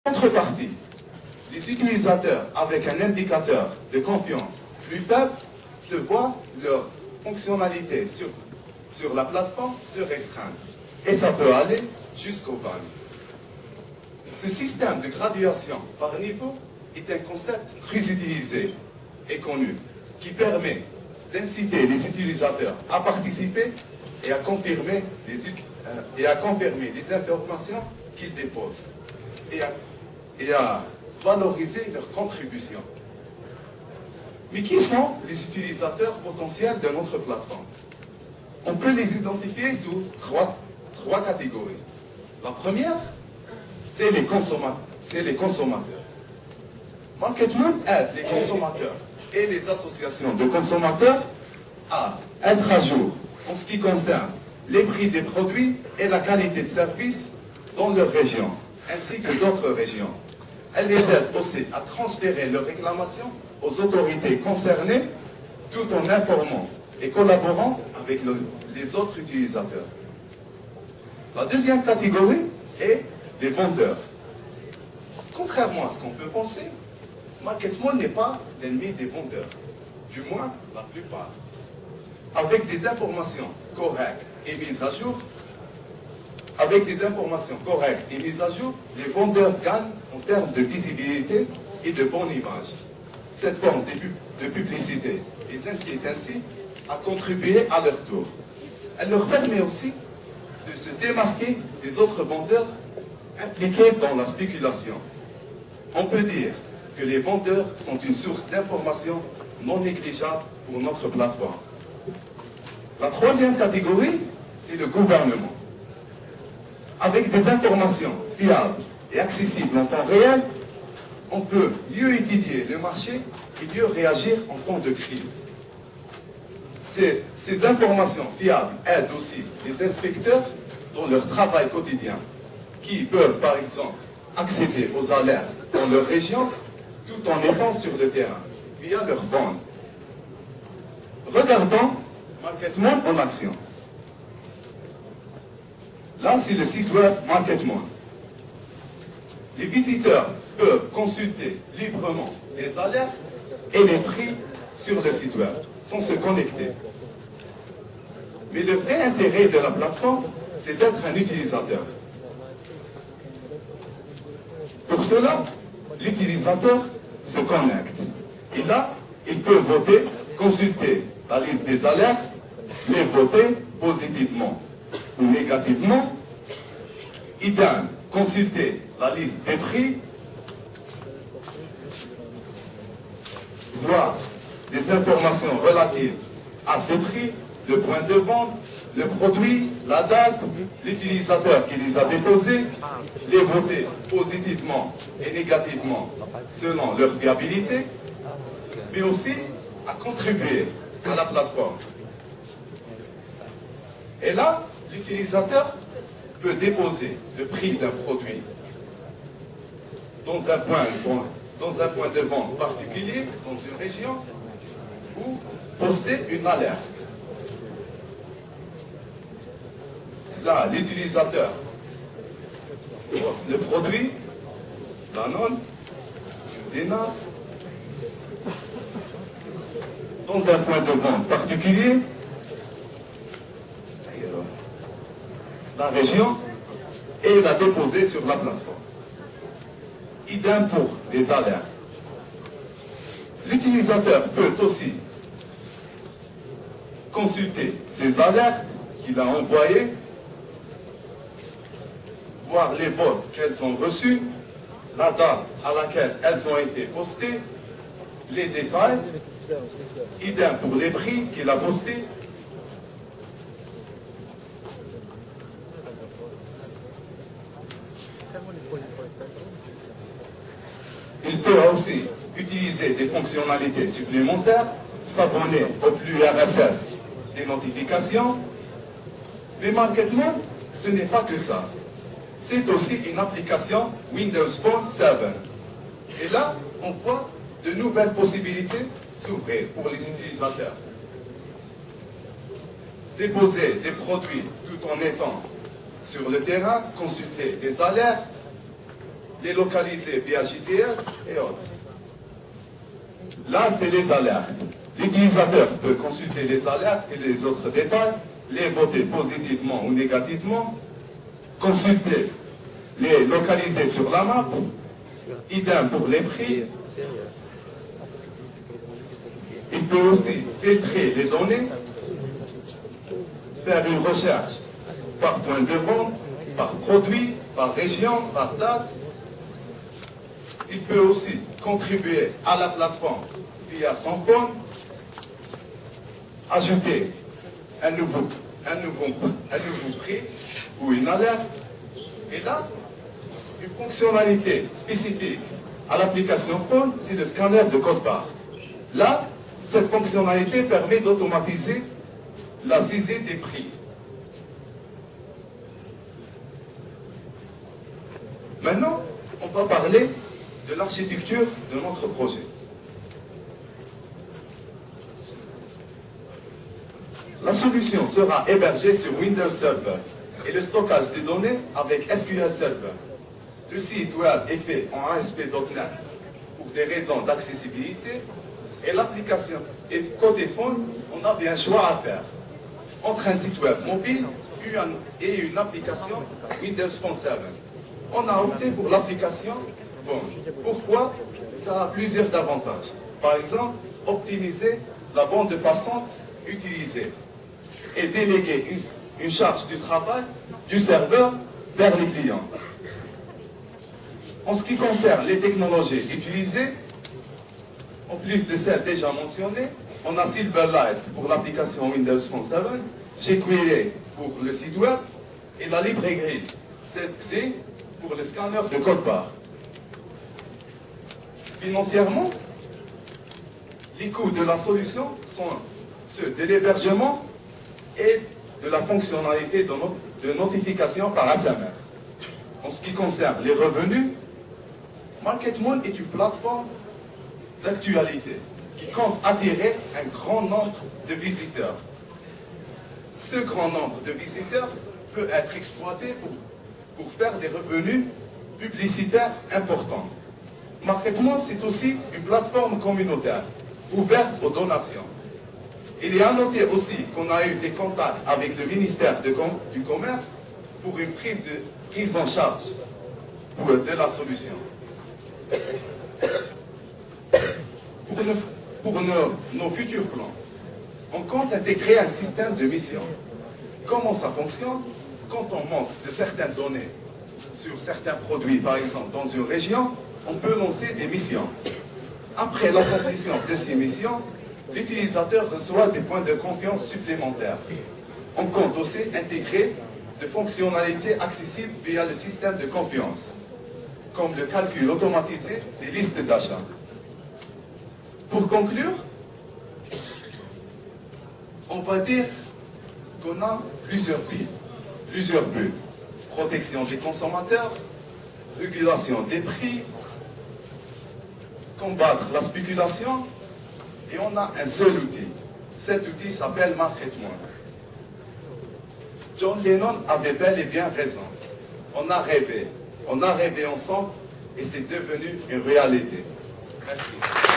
contrepartie, les utilisateurs avec un indicateur de confiance plus faible se voient leurs fonctionnalités sur la plateforme se restreindre. Et ça peut aller jusqu'au ban. Ce système de graduation par niveau est un concept très utilisé et connu qui permet d'inciter les utilisateurs à participer et à confirmer les informations qu'ils déposent et à valoriser leur contribution. Mais qui sont les utilisateurs potentiels de notre plateforme? On peut les identifier sous trois catégories. La première, c'est les consommateurs. MarketMoon aide les consommateurs et les associations de consommateurs à être à jour en ce qui concerne les prix des produits et la qualité de service dans leur région, ainsi que d'autres régions. Elle les aide aussi à transférer leurs réclamations aux autorités concernées, tout en informant et collaborant avec les autres utilisateurs. La deuxième catégorie est les vendeurs. Contrairement à ce qu'on peut penser, MarketMoon n'est pas l'ennemi des vendeurs, du moins la plupart. Avec des informations correctes et mises à jour, les vendeurs gagnent en termes de visibilité et de bonne image. Cette forme de publicité les incite ainsi à contribuer à leur tour. Elle leur permet aussi de se démarquer des autres vendeurs impliqués dans la spéculation. On peut dire que les vendeurs sont une source d'information non négligeable pour notre plateforme. La troisième catégorie, c'est le gouvernement. Avec des informations fiables et accessibles en temps réel, on peut mieux étudier le marché et mieux réagir en temps de crise. Ces informations fiables aident aussi les inspecteurs dans leur travail quotidien, qui peuvent par exemple accéder aux alertes dans leur région tout en étant sur le terrain via leur bande. Regardons MarketMoon en action. Là, c'est le site web MarketMoon. Les visiteurs peuvent consulter librement les alertes et les prix sur le site web, sans se connecter. Mais le vrai intérêt de la plateforme, c'est d'être un utilisateur. Pour cela, l'utilisateur se connecte. Et là, il peut voter, consulter la liste des alertes, les voter positivement ou négativement. Idem, consulter la liste des prix, voir des informations relatives à ces prix, le point de vente, le produit, la date, l'utilisateur qui les a déposés, les voter positivement et négativement selon leur viabilité, mais aussi à contribuer à la plateforme. Et là, l'utilisateur peut déposer le prix d'un produit dans un point de vente particulier, dans une région, ou poster une alerte. Là, l'utilisateur poste le produit, Danone, Justina, dans un point de vente particulier, la région, et la déposer sur la plateforme. Idem pour les alertes. L'utilisateur peut aussi consulter ces alertes qu'il a envoyées, voir les votes qu'elles ont reçus, la date à laquelle elles ont été postées, les détails, idem pour les prix qu'il a postés. Il peut aussi utiliser des fonctionnalités supplémentaires, s'abonner au flux RSS des notifications. Mais MarketMoon, ce n'est pas que ça. C'est aussi une application Windows Phone 7. Et là, on voit de nouvelles possibilités s'ouvrir pour les utilisateurs. Déposer des produits tout en étant sur le terrain, consulter des alertes, les localiser via GPS et autres. Là, c'est les alertes. L'utilisateur peut consulter les alertes et les autres détails, les voter positivement ou négativement, consulter, les localiser sur la map, idem pour les prix. Il peut aussi filtrer les données, faire une recherche par point de vente, par produit, par région, par date. Il peut aussi contribuer à la plateforme via son phone, ajouter un nouveau prix ou une alerte. Et là, une fonctionnalité spécifique à l'application phone, c'est le scanner de code barre. Là, cette fonctionnalité permet d'automatiser la saisie des prix. Maintenant, on va parler de l'architecture de notre projet. La solution sera hébergée sur Windows Server et le stockage des données avec SQL Server. Le site web est fait en ASP.NET pour des raisons d'accessibilité et l'application. Et côté phone, on avait un choix à faire entre un site web mobile et une application Windows Phone 7. On a opté pour l'application phone. Pourquoi? Ça a plusieurs avantages. Par exemple, optimiser la bande passante utilisée et déléguer une charge du travail du serveur vers les clients. En ce qui concerne les technologies utilisées, en plus de celles déjà mentionnées, on a Silverlight pour l'application Windows Phone 7, jQuery pour le site web et la librairie C pour le scanner de code barre. Financièrement, les coûts de la solution sont ceux de l'hébergement et de la fonctionnalité de notification par SMS. En ce qui concerne les revenus, MarketMoon est une plateforme d'actualité qui compte attirer un grand nombre de visiteurs. Ce grand nombre de visiteurs peut être exploité pour faire des revenus publicitaires importants. MarketMoon, c'est aussi une plateforme communautaire ouverte aux donations. Il est à noter aussi qu'on a eu des contacts avec le ministère du Commerce pour une prise en charge de la solution. Pour nos futurs plans, on compte intégrer un système de mission. Comment ça fonctionne? Quand on manque de certaines données sur certains produits, par exemple dans une région, on peut lancer des missions. Après l'accomplissement de ces missions, l'utilisateur reçoit des points de confiance supplémentaires. On compte aussi intégrer des fonctionnalités accessibles via le système de confiance, comme le calcul automatisé des listes d'achat. Pour conclure, on va dire qu'on a plusieurs buts. Protection des consommateurs, régulation des prix, combattre la spéculation, et on a un seul outil. Cet outil s'appelle MarketMoon. John Lennon avait bel et bien raison. On a rêvé ensemble et c'est devenu une réalité. Merci.